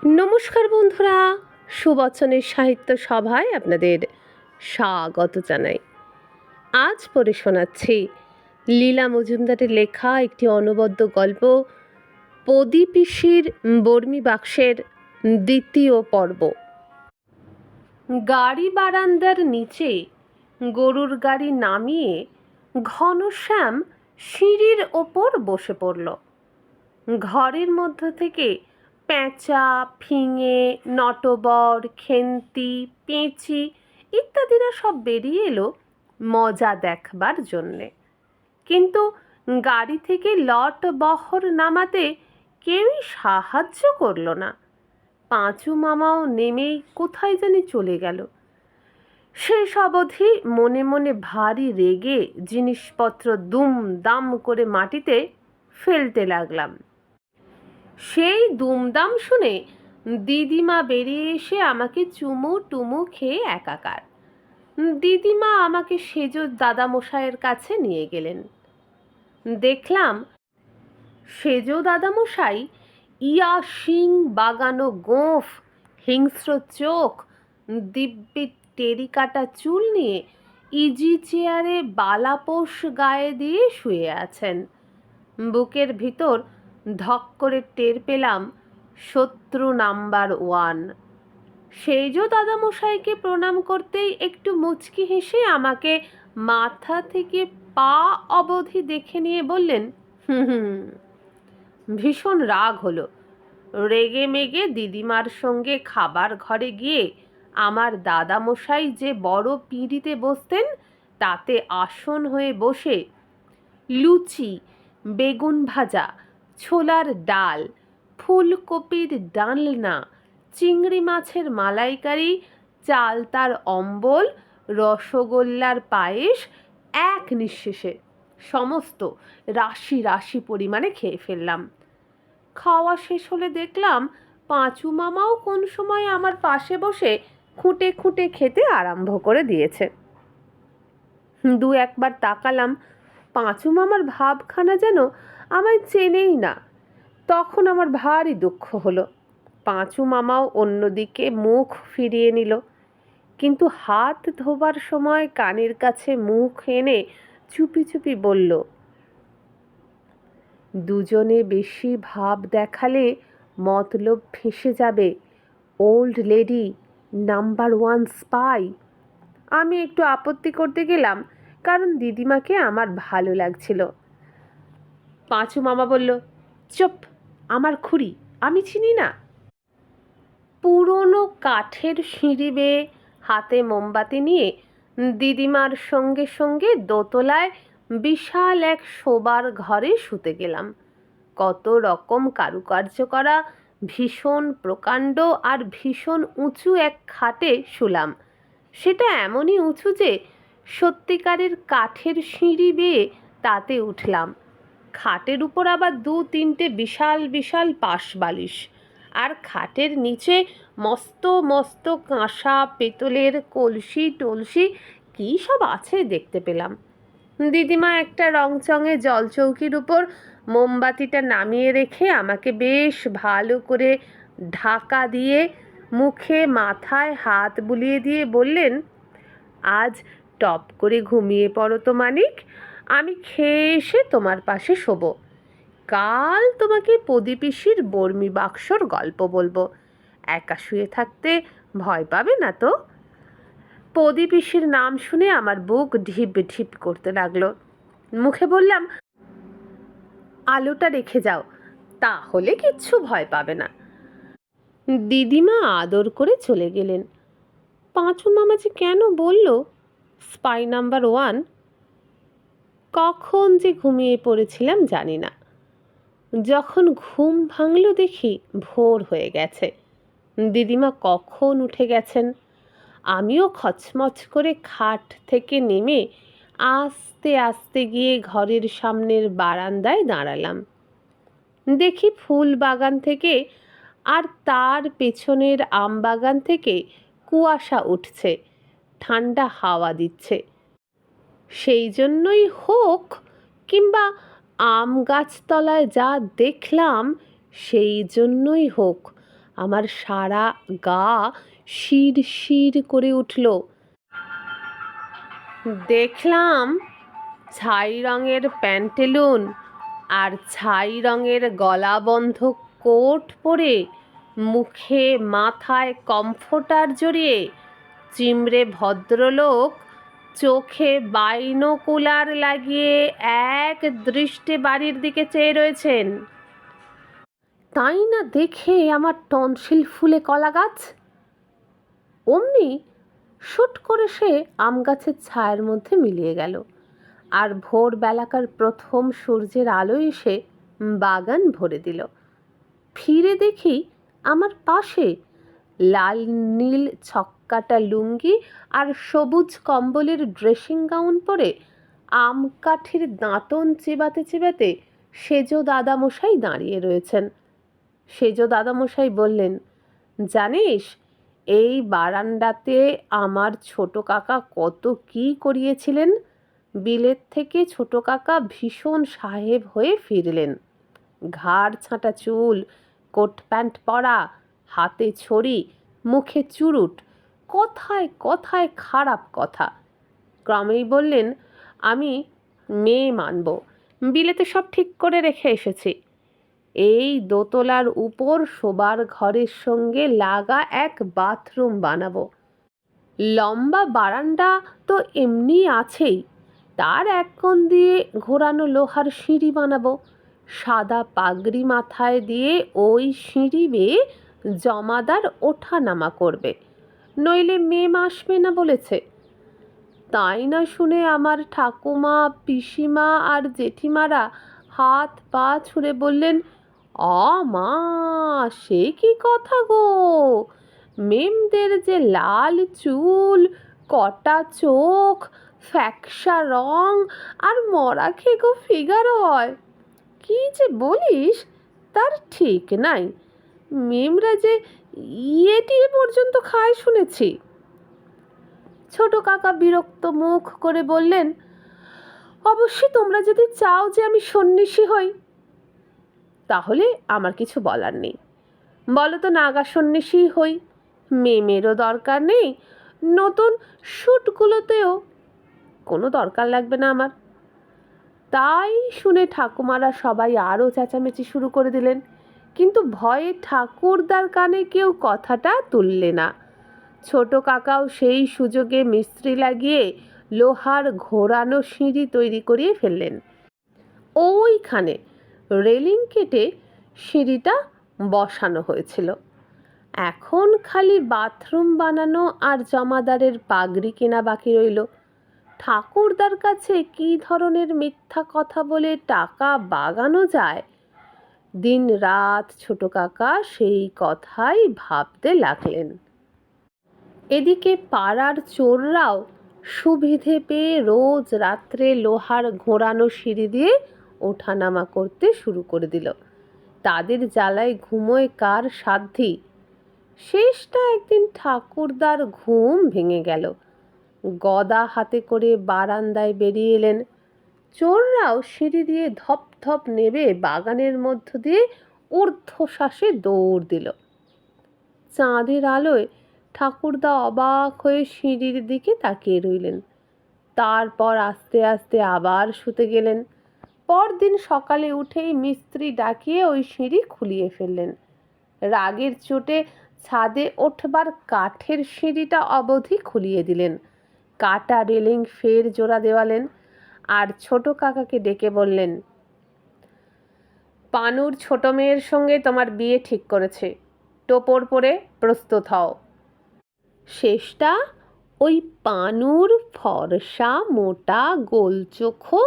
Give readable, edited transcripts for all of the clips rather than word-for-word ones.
নমস্কার বন্ধুরা, সুবচনের সাহিত্য সভায় আপনাদের স্বাগত জানাই। আজ পড়ে শোনাচ্ছি লীলা মজুমদারের লেখা একটি অনবদ্য গল্প, পদী পিসির বর্মি বাক্সের দ্বিতীয় পর্ব। গাড়ি বারান্দার নিচে গরুর গাড়ি নামিয়ে ঘনশ্যাম সিঁড়ির ওপর বসে পড়ল। ঘরের মধ্য থেকে পেঁচা, ফিঙে, নটবর, খেন্তি, পেঁচি ইত্যাদিরা সব বেরিয়ে এলো মজা দেখবার জন্যে। কিন্তু গাড়ি থেকে লট বহর নামাতে কেউই সাহায্য করল না। পাঁচু মামাও নেমেই কোথায় জানি চলে গেল। শেষ অবধি মনে মনে ভারী রেগে জিনিসপত্র দুম দাম করে মাটিতে ফেলতে লাগলাম। সেই দুমদাম শুনে দিদিমা বেরিয়ে এসে আমাকে চুমু টুমু খেয়ে একাকার। দিদিমা আমাকে সেজ দাদামশাইয়ের কাছে নিয়ে গেলেন। দেখলাম সেজ দাদামশাই ইয়া শিং বাগানো গোঁফ, হিংস্র চোখ, দিব্যি টেরিকাটা চুল নিয়ে ইজি চেয়ারে বালাপোষ গায়ে দিয়ে শুয়ে আছেন। বুকের ভিতর ধক করে টের পেলাম শত্রু নাম্বার 1। সেজ দাদামশাইকে প্রণাম করতেই একটু মুচকি হেসে আমাকে মাথা থেকে পা অবধি দেখে নিয়ে বললেন, হুম। ভীষণ রাগ হলো। রেগে মেগে দিদিমার সঙ্গে খাবার ঘরে গিয়ে আমার দাদামশাই যে বড় পিঁড়িতে বসতেন তাতে আসন হয়ে বসে লুচি, বেগুন ভাজা, ছোলার ডাল, ফুলকপির ডালনা, চিংড়ি মাছের মালাইকারি, চালতার অম্বল, রসগোল্লার পায়েস এক নিঃশেষে সমস্ত রাশি রাশি পরিমাণে খেয়ে ফেললাম। খাওয়া শেষ হলে দেখলাম পাঁচু মামাও কোন সময় আমার পাশে বসে খুঁটে খুঁটে খেতে আরম্ভ করে দিয়েছে। দু একবার তাকালাম, পাঁচু মামার ভাবখানা যেন আমায় চেনেই না। তখন আমার ভারী দুঃখ হলো। পাঁচু মামাও অন্যদিকে মুখ ফিরিয়ে নিল, কিন্তু হাত ধোবার সময় কানের কাছে মুখ এনে চুপি চুপি বলল, দুজনে বেশি ভাব দেখালে মতলব ফেঁসে যাবে। Old lady number 1 spy. আমি একটু আপত্তি করতে গেলাম, কারণ দিদিমাকে আমার ভালো লাগছিল। পাঁচু মামা বলল, চুপ, আমার খুড়ি, আমি চিনি না। পুরনো কাঠের সিঁড়ি বেয়ে হাতে মোমবাতি নিয়ে দিদিমার সঙ্গে সঙ্গে দোতলায় বিশাল এক শোবার ঘরে শুতে গেলাম। কত রকম কারুকার্য করা ভীষণ প্রকাণ্ড আর ভীষণ উঁচু এক খাটে শুলাম। সেটা এমনই উঁচু যে সত্যিকারের কাঠের সিঁড়ি বেয়ে তাতে উঠলাম। খাটের উপর আবার 2-3টে বিশাল বিশাল পাশ বালিশ, আর খাটের নিচে মস্ত মস্ত কাঁসা পেতলের কলসি টলসি কী সব আছে দেখতে পেলাম। দিদিমা একটা রংচঙে জলচৌকির উপর মোমবাতিটা নামিয়ে রেখে আমাকে বেশ ভালো করে ঢাকা দিয়ে মুখে মাথায় হাত বুলিয়ে দিয়ে বললেন, আজ টপ করে ঘুমিয়ে পড়ো তো মানিক, আমি খেয়ে এসে তোমার পাশে শোবো। কাল তোমাকে পদী পিসির বর্মি বাক্সর গল্প বলবো। একা শুয়ে থাকতে ভয় পাবে না তো? পদী পিসির নাম শুনে আমার বুক ঢিপ ঢিপ করতে লাগলো। মুখে বললাম, আলোটা রেখে যাও, তাহলে কিচ্ছু ভয় পাবে না। দিদিমা আদর করে চলে গেলেন। পাঁচু মামা যে কেন বলল স্পাই নাম্বার 1, কখন যে ঘুমিয়ে পড়েছিলাম জানি না। যখন ঘুম ভাঙল দেখি ভোর হয়ে গেছে। দিদিমা কখন উঠে গেছেন। আমিও খচমচ করে খাট থেকে নেমে আস্তে আস্তে গিয়ে ঘরের সামনের বারান্দায় দাঁড়ালাম। দেখি ফুল বাগান থেকে আর তার পেছনের আম বাগান থেকে কুয়াশা উঠছে, ঠান্ডা হাওয়া দিচ্ছে। সেই জন্যই হোক কিংবা আম গাছতলায় যা দেখলাম সেই জন্যই হোক, আমার সারা গা শির শির করে উঠল। দেখলাম ছাই রঙের প্যান্টেলুন আর ছাই রঙের গলাবন্ধ কোট পরে, মুখে মাথায় কমফোর্টার জড়িয়ে চিমড়ে ভদ্রলোক চোখে বাইনোকুলার লাগিয়ে এক দৃষ্টে বাড়ির দিকে চেয়ে রয়েছেন। তাই না দেখে আমার টনসিল ফুলে কলা গাছ। অমনি শুট করে সে আম গাছের ছায়ার মধ্যে মিলিয়ে গেল, আর ভোরবেলাকার প্রথম সূর্যের আলো এসে বাগান ভরে দিল। ফিরে দেখি আমার পাশে লাল নীল ছক্কাটা লুঙ্গি আর সবুজ কম্বলের ড্রেসিং গাউন পরে আম কাঠির দাঁতন চিবাতে চিবাতে সেজ দাদামশাই দাঁড়িয়ে রয়েছেন। সেজ দাদামশাই বললেন, জানিস, এই বারান্দাতে আমার ছোট কাকা কত কি করিয়েছিলেন। বিলেত থেকে ছোট কাকা ভীষণ সাহেব হয়ে ফিরলেন। ঘাড় ছাঁটা চুল, কোট প্যান্ট পরা, হাতে ছড়ি, মুখে চুরুট, কথায় কথায় খারাপ কথা। ক্রমেই বললেন, আমি মেয়ে মানব, বিলেতে সব ঠিক করে রেখে এসেছি। এই দোতলার উপর শোবার ঘরের সঙ্গে লাগা এক বাথরুম বানাবো। লম্বা বারান্দা তো এমনি আছেই, তার এক কোণ দিয়ে ঘোরানো লোহার সিঁড়ি বানাবো। সাদা পাগড়ি মাথায় দিয়ে ওই সিঁড়ি বেয়ে জমাদার ওঠা নামা করবে, নইলে মেম আসবে না বলেছে। তাই না শুনে আমার ঠাকুমা, পিসিমা আর জেঠিমারা হাত পা ছুঁড়ে বললেন, মা, সে কি কথা গো, মেমদের যে লাল চুল, কটা চোখ, ফ্যাকসা রং আর মরা খেগো ফিগার হয়। কি যে বলিস তার ঠিক নাই। মেমরা যে ইয়ে পর্যন্ত খায় শুনেছি। ছোট কাকা বিরক্ত মুখ করে বললেন, অবশ্যই তোমরা যদি চাও যে আমি সন্ন্যাসী হই, তাহলে আমার কিছু বলার নেই। বলো তো নাগা সন্ন্যাসী হই, মেমেরও দরকার নেই, নতুন শ্যুটগুলোতেও কোনো দরকার লাগবে না আমার। তাই শুনে ঠাকুমারা সবাই আরও চেঁচামেচি শুরু করে দিলেন, কিন্তু ভয়ে ঠাকুরদার কানে কেউ কথাটা তুললে না। ছোট কাকাও সেই সুযোগে মিস্ত্রি লাগিয়ে লোহার ঘোরানো সিঁড়ি তৈরি করিয়ে ফেললেন। ওইখানে রেলিং কেটে সিঁড়িটা বসানো হয়েছিল। এখন খালি বাথরুম বানানো আর জমাদারের পাগড়ি কেনা বাকি রইল। ঠাকুরদার কাছে কী ধরনের মিথ্যা কথা বলে টাকা বাগানো যায়, দিন রাত ছোট কাকা সেই কথাই ভাবতে লাগলেন। এদিকে পাড়ার চোররাও সুবিধে পেয়ে রোজ রাত্রে লোহার ঘোরানো সিঁড়ি দিয়ে ওঠানামা করতে শুরু করে দিল। তাদের জ্বালায় ঘুমোয় কার সাধ্যি। শেষটা একদিন ঠাকুরদার ঘুম ভেঙে গেল। গদা হাতে করে বারান্দায় বেরিয়ে এলেন। চোররাও সিঁড়ি দিয়ে ধপ ধপ নেবে বাগানের মধ্য দিয়ে ঊর্ধ্বশ্বাসে দৌড় দিল। চাঁদের আলোয় ঠাকুরদা অবাক হয়ে সিঁড়ির দিকে তাকিয়ে রইলেন। তারপর আস্তে আস্তে আবার শুতে গেলেন। পরদিন সকালে উঠেই মিস্ত্রি ডাকিয়ে ওই সিঁড়ি খুলিয়ে ফেললেন। রাগের চোটে ছাদে ওঠবার কাঠের সিঁড়িটা অবধি খুলিয়ে দিলেন। কাটা রেলিং ফের জোড়া দেওয়ালেন, আর ছোট কাকাকে ডেকে বললেন, পানুর ছোট মেয়ের সঙ্গে তোমার বিয়ে ঠিক করেছে, টোপর পরে প্রস্তুত হও। শেষটা ওই পানুর ফর্সা মোটা গোলচোখো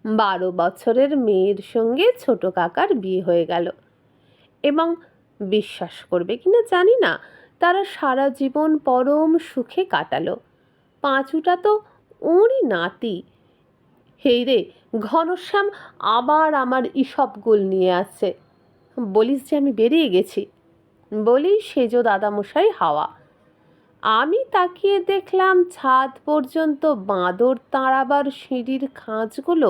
12 বছরের মেয়ের সঙ্গে ছোট কাকার বিয়ে হয়ে গেল। এবং বিশ্বাস করবে কিনা জানি না, তারা সারা জীবন পরম সুখে কাটালো। পাঁচুটা তো ওরই নাতি। হেই রে, ঘনশ্যাম আবার আমার ইসবগুল নিয়ে আসছে। বলিস যে আমি বেরিয়ে গেছি। বলেই সেজ দাদামশাই হাওয়া। আমি তাকিয়ে দেখলাম ছাদ পর্যন্ত বাঁদর তাড়াবার সিঁড়ির খাঁজগুলো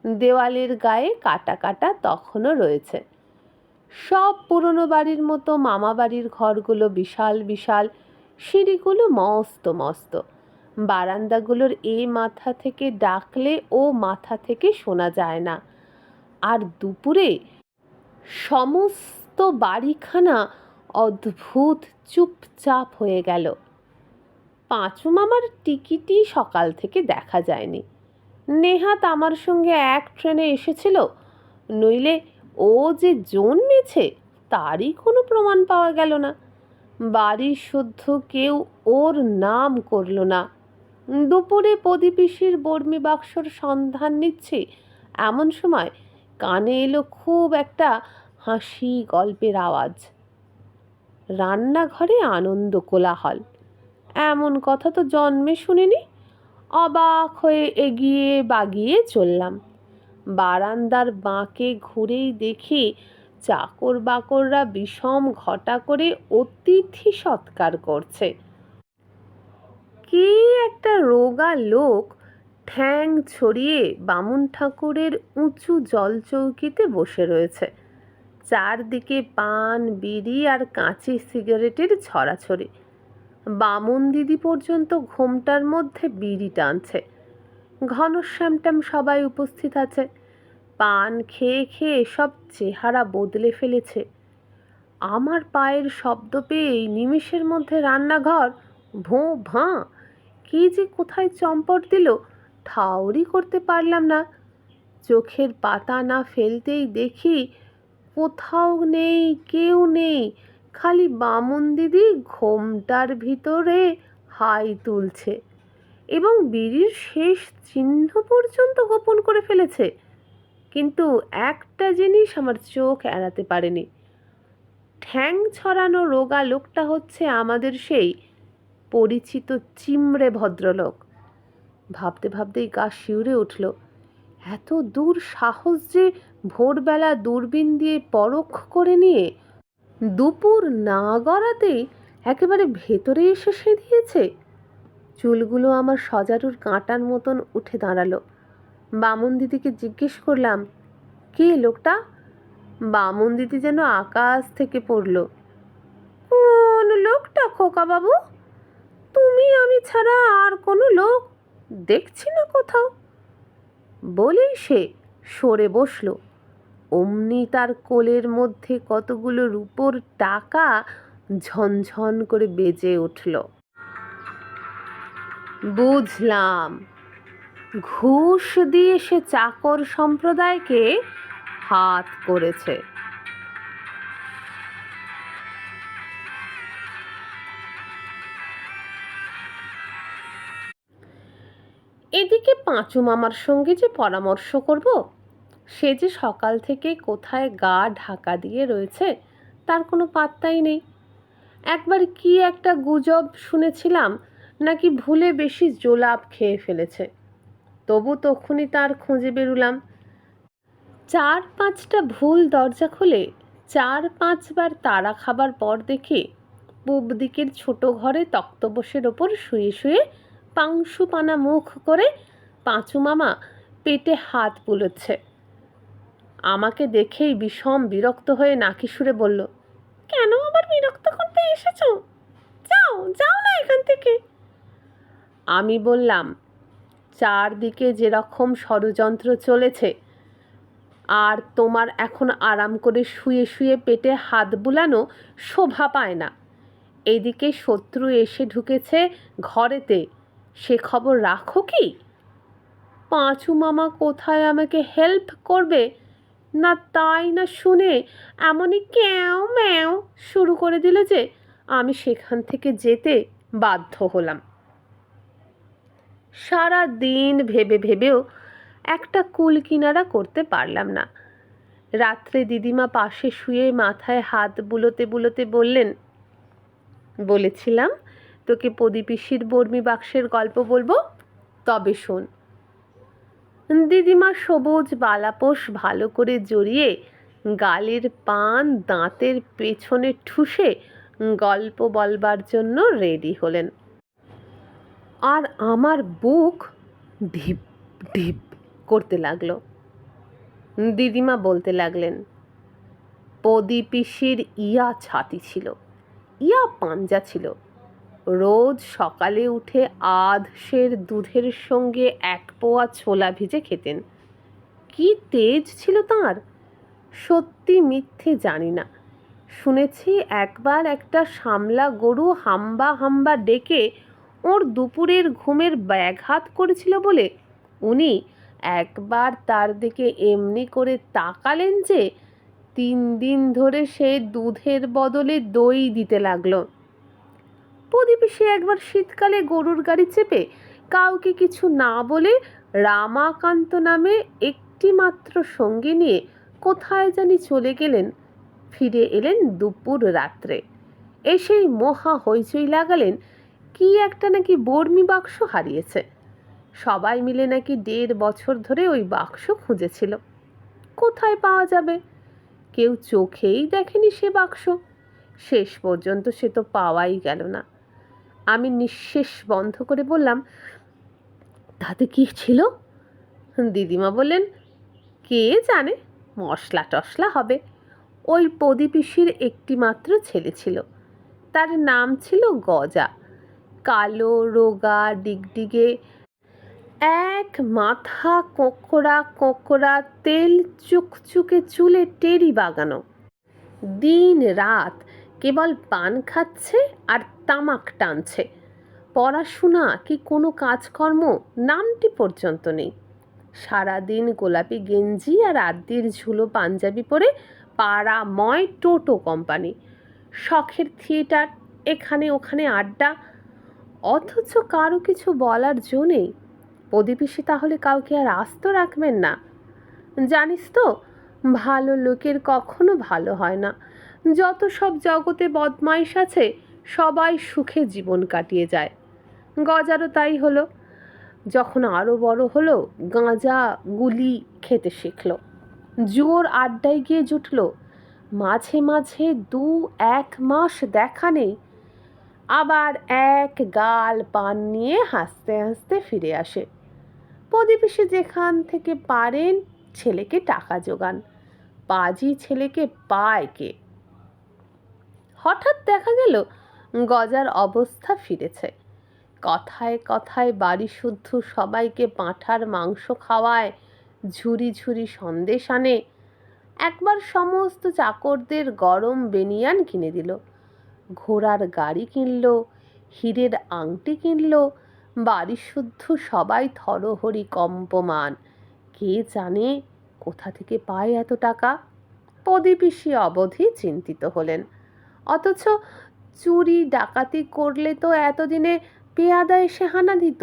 দেওয়ালের গায়ে কাটা কাটা তখনও রয়েছে। সব পুরনো বাড়ির মতো মামা বাড়ির ঘরগুলো বিশাল বিশাল, সিঁড়িগুলো মস্ত মস্ত, বারান্দাগুলোর এ মাথা থেকে ডাকলে ও মাথা থেকে শোনা যায় না। আর দুপুরে সমস্ত বাড়িখানা অদ্ভুত চুপচাপ হয়ে গেল। পাঁচু মামার টিকিটই সকাল থেকে দেখা যায়নি। নেহাত আমার সঙ্গে এক ট্রেনে এসেছিল, নইলে ও যে জন্মেছে তারই কোনো প্রমাণ পাওয়া গেল না। বাড়ির শুদ্ধ কেউ ওর নাম করল না। দুপুরে প্রদীপিসির বর্মি বাক্সর সন্ধান নিচ্ছি এমন সময় কানে এলো খুব একটা হাসি গল্পের আওয়াজ। রান্নাঘরে আনন্দ কোলাহল, এমন কথা তো জন্মে শুনিনি। অবাক হয়ে এগিয়ে বাগিয়ে চললাম। বারান্দার বাঁকে ঘুরেই দেখি চাকর বাকররা বিষম ঘটা করে অতিথি সৎকার করছে। কে একটা রোগা লোক ঠ্যাং ছড়িয়ে বামুন ঠাকুরের উঁচু জলচৌকিতে বসে রয়েছে। চারদিকে পান, বিড়ি আর কাঁচি সিগারেটের ছড়াছড়ি। বামুন দিদি পর্যন্ত ঘোমটার মধ্যে বিড়ি টানছে। ঘনশ্যামটাম সবাই উপস্থিত আছে। পান খেয়ে খেয়ে সব চেহারা বদলে ফেলেছে। আমার পায়ের শব্দ পেয়েই নিমেষের মধ্যে রান্নাঘর ভোঁ ভাঁ, কে যে কোথায় চম্পট দিল ঠাউরি করতে পারলাম না। চোখের পাতা না ফেলতেই দেখি কোথাও নেই, কেউ নেই, খালি বামুন দিদি ঘোমটার ভিতরে হাই তুলছে এবং বিড়ির শেষ চিহ্ন পর্যন্ত গোপন করে ফেলেছে। কিন্তু একটা জিনিস আমার চোখ এড়াতে পারেনি, ঠ্যাং ছড়ানো রোগা লোকটা হচ্ছে আমাদের সেই পরিচিত চিমড়ে ভদ্রলোক। ভাবতে ভাবতেই গা শিউরে উঠল। এত দূর সাহস যে ভোরবেলা দূরবীন দিয়ে পরখ করে নিয়ে দুপুর না গড়াতেই একেবারে ভেতরে এসে সেঁধিয়েছে। চুলগুলো আমার সজারুর কাঁটার মতন উঠে দাঁড়ালো। বামুন দিদিকে জিজ্ঞেস করলাম, কে লোকটা? বামুন দিদি যেন আকাশ থেকে পড়ল। কোন লোকটা খোকা বাবু? তুমি আমি ছাড়া আর কোনো লোক দেখছি না কোথাও। বলেই সে সরে বসল। অমনি তার কোলের মধ্যে কতগুলো রূপোর টাকা ঝনঝন করে বেজে উঠল। বুঝলাম, ঘুষ দিয়ে সে চাকর সম্প্রদায়কে হাত করেছে। এদিকে পাঁচু মামার সঙ্গে যে পরামর্শ করব, সে যে সকাল থেকে কোথায় গা ঢাকা দিয়ে রয়েছে তার কোনো পাত্তাই নেই। একবার কি একটা গুজব শুনেছিলাম নাকি ভুলে বেশি জোলাপ খেয়ে ফেলেছে। তবু তখনই তার খোঁজে বেরুলাম। 4-5টা ভুল দরজা খুলে 4-5বার তাড়া খাবার পর দেখি পূব দিকের ছোট ঘরে তক্তপোষের ওপর শুয়ে শুয়ে পাংশুপানা মুখ করে পাঁচু মামা পেটে হাত বুলোচ্ছে। আমাকে দেখেই বিষম বিরক্ত হয়ে নাকি সুরে বলল, কেন আবার বিরক্ত করতে এসেছো? যাও যাও না এখান থেকে। আমি বললাম, চারদিকে যেরকম ষড়যন্ত্র চলেছে আর তোমার এখন আরাম করে শুয়ে শুয়ে পেটে হাত বুলানো শোভা পায় না। এদিকে শত্রু এসে ঢুকেছে ঘরেতে, সে খবর রাখো কি? পাঁচু মামা কোথায় আমাকে হেল্প করবে না তাই না শুনে এমনই ক্যাও ম্যাও শুরু করে দিল যে আমি সেখান থেকে যেতে বাধ্য হলাম। সারা দিন ভেবে ভেবেও একটা কুল কিনারা করতে পারলাম না। রাত্রে দিদিমা পাশে শুয়ে মাথায় হাত বুলোতে বুলোতে বললেন, বলেছিলাম তোকে প্রদীপিসির বর্মি বাক্সের গল্প বলবো, তবে শোন। দিদিমা সবুজ বালাপোষ ভালো করে জড়িয়ে গালের পান দাঁতের পেছনে ঠুসে গল্প বলবার জন্য রেডি হলেন। আর আমার বুক ঢিপ ঢিপ করতে লাগলো। দিদিমা বলতে লাগলেন, পদি পিসির ইয়া ছাতি ছিল, ইয়া পাঞ্জা ছিল। রোজ সকালে উঠে আধ সের দুধের সঙ্গে 1 পোয়া ছোলা ভিজে খেতেন। কি তেজ ছিল তাঁর! সত্যি মিথ্যে জানি না, শুনেছি একবার একটা সামলা গরু হাম্বা হাম্বা ডেকে ওর দুপুরের ঘুমের ব্যাঘাত করেছিল বলে উনি একবার তার দিকে এমনি করে তাকালেন যে 3 দিন ধরে সে দুধের বদলে দই দিতে লাগলো। প্রদীপিসে একবার শীতকালে গরুর গাড়ি চেপে কাউকে কিছু না বলে রামাকান্ত নামে একটি মাত্র সঙ্গী নিয়ে কোথায় জানি চলে গেলেন। ফিরে এলেন দুপুর রাত্রে। এসেই মহা হইচই লাগালেন কি একটা নাকি বর্মি বাক্স হারিয়েছে। সবাই মিলে নাকি 1.5 বছর ধরে ওই বাক্স খুঁজেছিল। কোথায় পাওয়া যাবে? কেউ চোখেই দেখেনি সে বাক্স। শেষ পর্যন্ত সে তো পাওয়াই গেল না। আমি নিঃশেষ বন্ধ করে বললাম, তাতে কি ছিল? দিদিমা বললেন, কে জানে, মশলা টশলা হবে। ওই প্রদীপিসির একটি মাত্র ছেলে ছিল, তার নাম ছিল গজা। কালো রোগা ডিগডিগে, এক মাথা কোঁকড়া কোঁকড়া তেল চুকচুকে চুলে টেরি বাগানো। দিন রাত কেবল পান খাচ্ছে আর তামাক টানছে। পড়াশোনা কি কোনো কাজকর্ম নামটি পর্যন্ত নেই। সারাদিন গোলাপি গেঞ্জি আর আদ্যির ঝুলো পাঞ্জাবি পরে পাড়াময় টোটো কোম্পানি, শখের থিয়েটার, এখানে ওখানে আড্ডা। অথচ কারো কিছু বলার জো নেই। প্রদীপিসি তাহলে কাউকে আর আস্ত রাখবেন না? জানিস তো, ভালো লোকের কখনো ভালো হয় না। যত সব জগতে বদমাইশ আছে সবাই সুখে জীবন কাটিয়ে যায়। গজারও তাই হলো। যখন আরও বড় হলো গাঁজা গুলি খেতে শিখল, জোর আড্ডায় গিয়ে জুটল। মাঝে মাঝে 2-1 মাস দেখা নেই, আবার এক গাল পান নিয়ে হাসতে হাসতে ফিরে আসে। প্রদীপিসি যেখান থেকে পারেন ছেলেকে টাকা জোগান, পাজি ছেলেকে পায় কে? হঠাৎ দেখা গেল গজার অবস্থা ফিরেছে। কথায় কথায় বাড়ি শুদ্ধ সবাইকে পাঁঠার মাংস খাওয়ায়, ঝুরি ঝুরি সন্দেশ আনে। একবার সমস্ত চাকরদের গরম বেনিয়ান কিনে দিল, ঘোড়ার গাড়ি কিনল, হীরের আংটি কিনল। বাড়ি শুদ্ধ সবাই থরহরি কম্পমান। কে জানে কোথা থেকে পায় এত টাকা? প্রদীপিসি অবধি চিন্তিত হলেন। অথচ চুরি ডাকাতি করলে তো এতদিনে পেয়াদা এসে হানা দিত।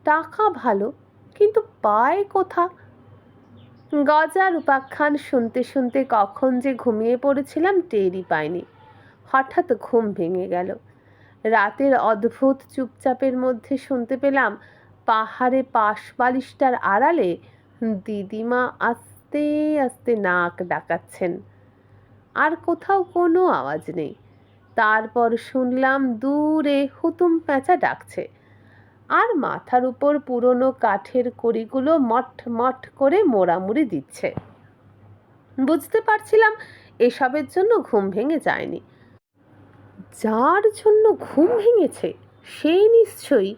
টাকা ভালো, কিন্তু পায় কোথা? গজার উপাখ্যান শুনতে শুনতে কখন যে ঘুমিয়ে পড়েছিলাম টেরই পাইনি। হঠাৎ ঘুম ভেঙে গেল। রাতের অদ্ভুত চুপচাপের মধ্যে শুনতে পেলাম পাহাড়ে পাশ বালিশটার আড়ালে দিদিমা আস্তে আস্তে নাক ডাকাচ্ছেন। আর কোথাও কোনো আওয়াজ নেই। তারপর শুনলাম দূরে হুতুম প্যাঁচা ডাকছে, আর মাথার উপর পুরনো কাঠের কড়িগুলো মঠ মঠ করে মোড়ামুড়ি দিচ্ছে। বুঝতে পারছিলাম এসবের জন্য ঘুম ভেঙে যায়নি। যার জন্য ঘুম ভেঙেছে সেই নিশ্চয়ই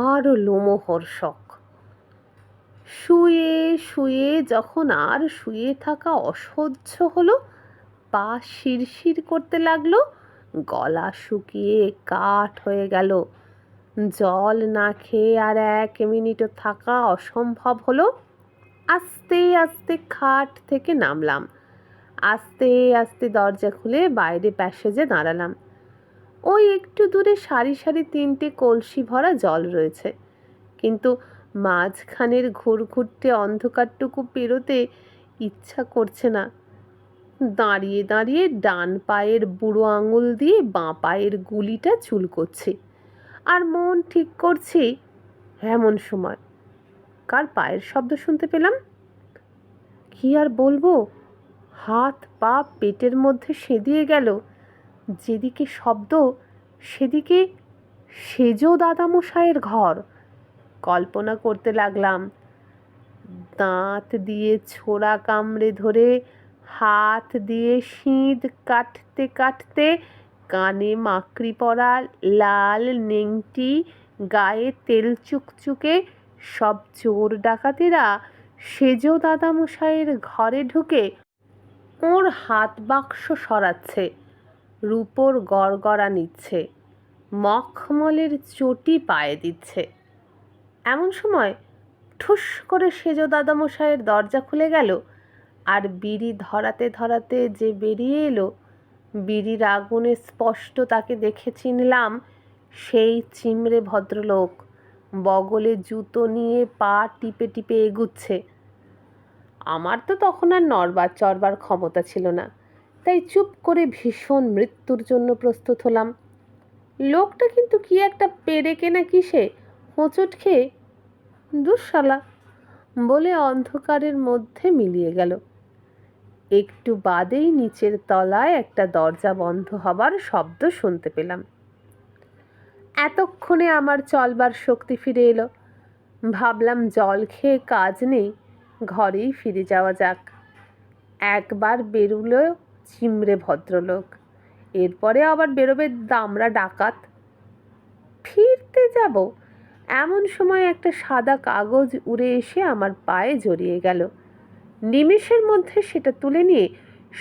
আরও লোমহর্ষক। শুয়ে শুয়ে যখন আর শুয়ে থাকা অসহ্য হলো, পা শিরশির করতে লাগলো, গলা শুকিয়ে কাঠ হয়ে গেল। জল না খেয়ে আর 1 মিনিটও থাকা অসম্ভব হলো। আস্তে আস্তে খাট থেকে নামলাম, আস্তে আস্তে দরজা খুলে বাইরে প্যাসেজে দাঁড়ালাম। ওই একটু দূরে সারি সারি 3টে কলসি ভরা জল রয়েছে, কিন্তু মাঝখানের ঘুরঘুরটে অন্ধকারটুকু পেরোতে ইচ্ছা করছে না। দাঁড়িয়ে দাঁড়িয়ে ডান পায়ের বুড়ো আঙুল দিয়ে বাঁ পায়ের গুলিটা চুলকোচ্ছি, আর মন ঠিক করছি এমন সময় কার পায়ের শব্দ শুনতে পেলাম। কি আর বলবো, হাত পা পেটের মধ্যে সেঁধিয়ে গেল। যেদিকে শব্দ সেদিকে সেজ দাদামশাইয়ের ঘর। কল্পনা করতে লাগলাম, দাঁত দিয়ে ছোড়া কামড়ে ধরে হাত দিয়ে সিঁধ কাটতে কাটতে কানে মাকড়ি পরা লাল নেংটি গায়ে তেল চুকচুকে সব চোর ডাকাতেরা সেজ দাদামশাইয়ের ঘরে ঢুকে ওর হাত বাক্স সরাচ্ছে, রূপোর গড়গড়া নিচ্ছে, মখমলের চটি পায়ে দিচ্ছে। এমন সময় ঠুস করে সেজ দাদামশাইয়ের দরজা খুলে গেল, আর বিড়ি ধরাতে ধরাতে যে বেরিয়ে এলো, বিড়ির আগুনে স্পষ্ট তাকে দেখে চিনলাম সেই চিমড়ে ভদ্রলোক, বগলে জুতো নিয়ে পা টিপে টিপে এগুচ্ছে। আমার তো তখন আর নড়বার চড়বার ক্ষমতা ছিল না, তাই চুপ করে ভীষণ মৃত্যুর জন্য প্রস্তুত হলাম। লোকটা কিন্তু কি একটা পেরেকে না কিসে হোঁচট খেয়ে দুঃশালা বলে অন্ধকারের মধ্যে মিলিয়ে গেল। একটু বাদেই নিচের তলায় একটা দরজা বন্ধ হবার শব্দ শুনতে পেলাম। এতক্ষণে আমার চলবার শক্তি ফিরে এলো। ভাবলাম জল খেয়ে কাজ নেই, ঘরেই ফিরে যাওয়া যাক। একবার বেরুলো চিমড়ে ভদ্রলোক, এরপরে আবার বেরোবে দামড়া ডাকাত। ফিরতে যাব এমন সময় একটা সাদা কাগজ উড়ে এসে আমার পায়ে জড়িয়ে গেল। নিমেষের মধ্যে সেটা তুলে নিয়ে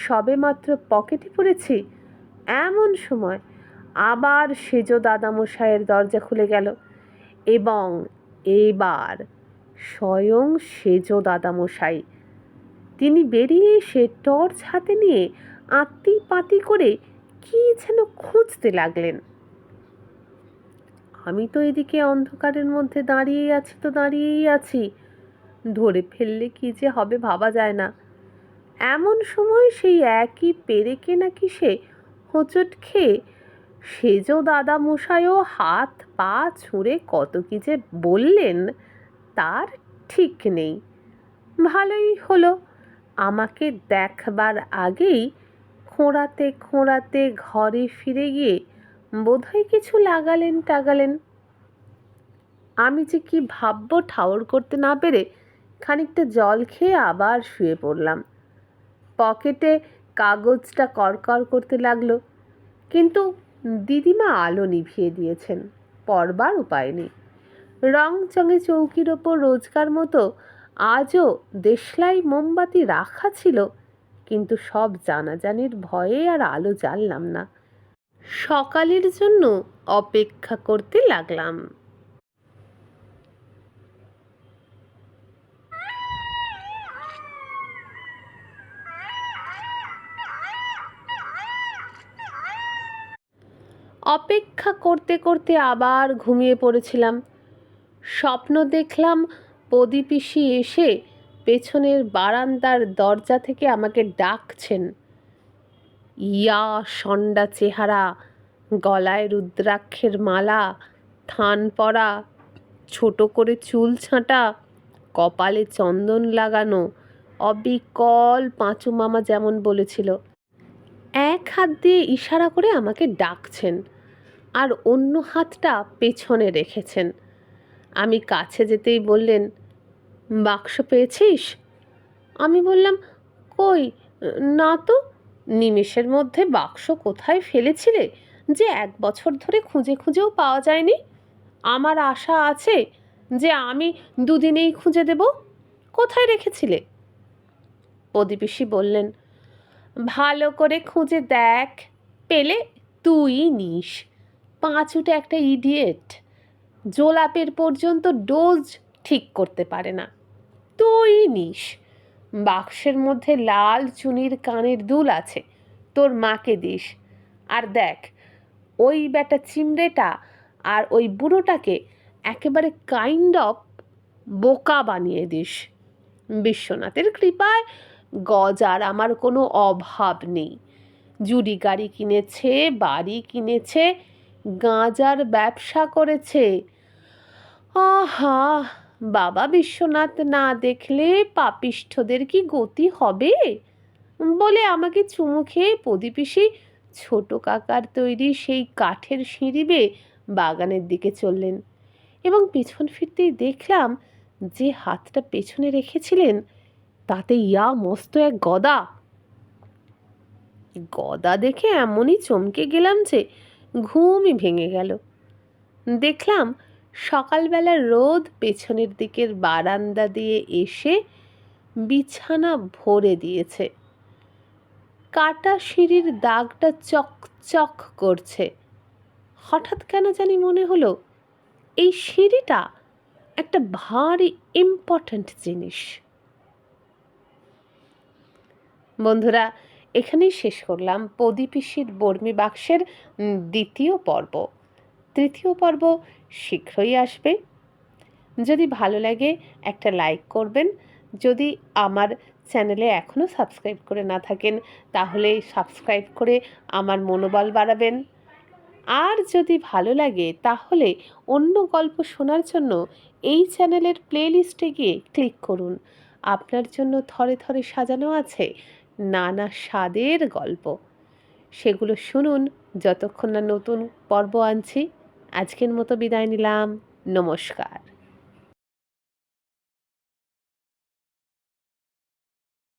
সবেমাত্র পকেটে পড়েছি, এমন সময় আবার সেজ দাদামশাইয়ের দরজা খুলে গেল, এবং এবার স্বয়ং সেজ দাদামশাই। তিনি বেরিয়ে এসে টর্চ হাতে নিয়ে আত্তি পাতি করে কি যেন খুঁজতে লাগলেন। আমি তো এদিকে অন্ধকারের মধ্যে দাঁড়িয়েই আছি, ধরে ফেললে কি যে হবে ভাবা যায় না। এমন সময় সেই একই পেরেকে নাকি সে হোঁচট খেয়ে সেজ দাদামশাইও হাত পা ছুঁড়ে কত কি যে বললেন তার ঠিক নেই। ভালোই হলো, আমাকে দেখবার আগেই খোঁড়াতে খোঁড়াতে ঘরে ফিরে গিয়ে বোধহয় কিছু টাগালেন। আমি যে কি ভাববো ঠাউর করতে না পেরে খানিকটা জল খেয়ে আবার শুয়ে পড়লাম। পকেটে কাগজটা কড়কড় করতে লাগলো, কিন্তু দিদিমা আলো নিভিয়ে দিয়েছেন, পড়বার উপায় নেই। রংচঙে চৌকির ওপর রোজকার মতো আজও দেশলাই মোমবাতি রাখা ছিল, কিন্তু সব জানাজানির ভয়ে আর আলো জ্বাললাম না। সকালের জন্য অপেক্ষা করতে লাগলাম। অপেক্ষা করতে করতে আবার ঘুমিয়ে পড়েছিলাম। স্বপ্ন দেখলাম প্রদীপিসি এসে পেছনের বারান্দার দরজা থেকে আমাকে ডাকছেন। ইয়া ষণ্ডা চেহারা, গলায় রুদ্রাক্ষের মালা, থান পরা, ছোট করে চুল ছাঁটা, কপালে চন্দন লাগানো, অবিকল পাঁচু মামা যেমন বলেছিল। এক হাত দিয়ে ইশারা করে আমাকে ডাকছেন, আর অন্য হাতটা পেছনে রেখেছেন। আমি কাছে যেতেই বললেন, বাক্স পেয়েছিস? আমি বললাম, কই না তো। নিমেষের মধ্যে বাক্স কোথায় ফেলেছিলে যে 1 বছর ধরে খুঁজে খুঁজেও পাওয়া যায়নি? আমার আশা আছে যে আমি 2 দিনেই খুঁজে দেব। কোথায় রেখেছিলে? প্রদীপিসি বললেন, ভালো করে খুঁজে দেখ, পেলে তুই নিস। পাঁচুটা একটা ইডিয়েট, জোলাপের পর্যন্ত ডোজ ঠিক করতে পারে না, তুই নিস। বাক্সের মধ্যে লাল চুনির কানের দুল আছে, তোর মাকে দিস। আর দেখ, ওই বেটা চিমড়েটা আর ওই বুড়োটাকে একেবারে কাইন্ড অফ বোকা বানিয়ে দিস। বিশ্বনাথের কৃপায় গজার আমার কোনো অভাব নেই। জুড়ি গাড়ি কিনেছে, বাড়ি কিনেছে, গাঁজার ব্যবসা করেছে। আহা, বাবা বিশ্বনাথ না দেখলে পাপিষ্ঠদের কি গতি হবে বলে আমাকে চুমু খেয়ে প্রদীপিসি ছোট কাকার তৈরি সেই কাঠের সিঁড়ি বেয়ে বাগানের দিকে চললেন, এবং পেছন ফিরতেই দেখলাম যে হাতটা পেছনে রেখেছিলেন তাতে ইয়া মস্ত এক গদা। গদা দেখে এমনই চমকে গেলাম যে ঘুমই ভেঙে গেল। দেখলাম সকালবেলা রোদ পেছনের দিকের বারান্দা দিয়ে এসে বিছানা ভরে দিয়েছে। কাটা সিঁড়ির দাগটা চকচক করছে। হঠাৎ কেন জানি মনে হলো এই সিঁড়িটা একটা ভারী ইম্পর্ট্যান্ট জিনিস। বন্ধুরা, এখানেই শেষ করলাম পদী-পিসির বর্মী বাক্সের দ্বিতীয় পর্ব। তৃতীয় পর্ব শীঘ্রই আসবে। যদি ভালো লাগে একটা লাইক করবেন। যদি আমার চ্যানেলে এখনও সাবস্ক্রাইব করে না থাকেন তাহলে সাবস্ক্রাইব করে আমার মনোবল বাড়াবেন। আর যদি ভালো লাগে তাহলে অন্য গল্প শোনার জন্য এই চ্যানেলের প্লেলিস্টে গিয়ে ক্লিক করুন। আপনার জন্য থরে থরে সাজানো আছে নানা স্বাদের গল্প। সেগুলো শুনুন যতক্ষণ না নতুন পর্ব আনছি। আজকের মতো বিদায় নিলাম। নমস্কার।